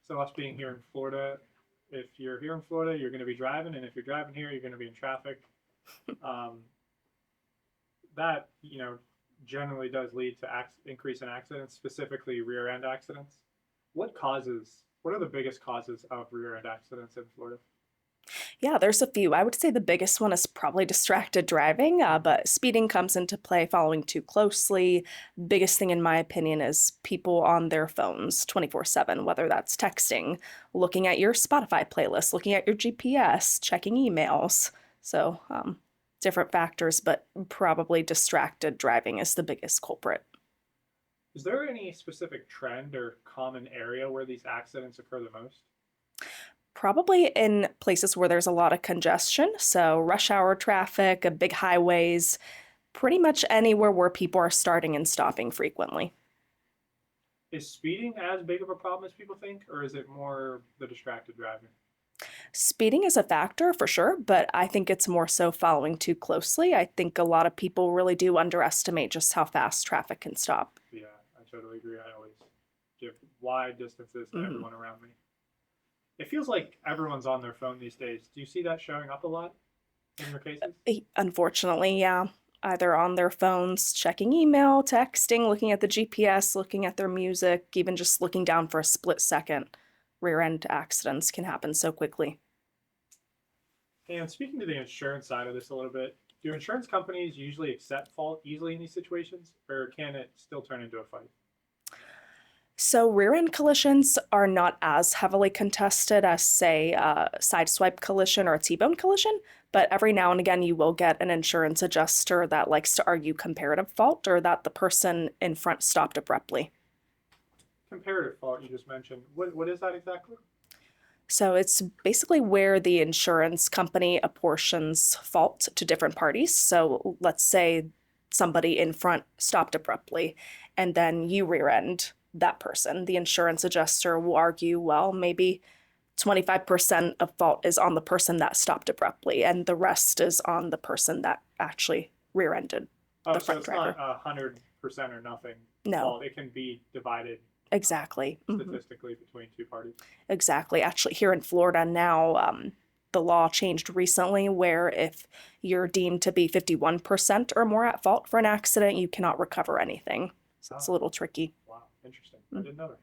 So us being here in Florida, if you're here in Florida, you're going to be driving, and if you're driving here, you're going to be in traffic. Um, that generally does lead to increase in accidents, specifically rear end accidents. What are the biggest causes of rear end accidents in Florida? Yeah, there's a few. I would say the biggest one is probably distracted driving, but speeding comes into play, following too closely. Biggest thing, in my opinion, is people on their phones 24/7, whether that's texting, looking at your Spotify playlist, looking at your GPS, checking emails. So, different factors, but probably distracted driving is the biggest culprit. Is there any specific trend or common area where these accidents occur the most? Probably in places where there's a lot of congestion, so rush hour traffic, big highways, pretty much anywhere where people are starting and stopping frequently. Is speeding as big of a problem as people think, or is it more the distracted driving? Speeding is a factor for sure, but I think it's more so following too closely. I think a lot of people really do underestimate just how fast traffic can stop. Yeah, I totally agree. I always give wide distances to Mhm. everyone around me. It feels like everyone's on their phone these days. Do you see that showing up a lot in your cases? Unfortunately, yeah. Either on their phones, checking email, texting, looking at the GPS, looking at their music, even just looking down for a split second. Rear end accidents can happen so quickly. And speaking to the insurance side of this a little bit, do insurance companies usually accept fault easily in these situations, or can it still turn into a fight? So rear end collisions are not as heavily contested as, say, a sideswipe collision or a T-bone collision, but every now and again you will get an insurance adjuster that likes to argue comparative fault or that the person in front stopped abruptly. Comparative fault you just mentioned. What is that exactly? So it's basically where the insurance company apportions fault to different parties. So let's say somebody in front stopped abruptly and then you rear end that person. The insurance adjuster will argue, well, maybe 25% of fault is on the person that stopped abruptly and the rest is on the person that actually rear ended Oh, the so front it's not driver. 100% or nothing No, fault. It can be divided exactly. statistically between two parties. Exactly. Actually, here in Florida now, the law changed recently where if you're deemed to be 51% or more at fault for an accident, you cannot recover anything. So it's Oh, a little tricky. wow, interesting. I Mm. didn't know that.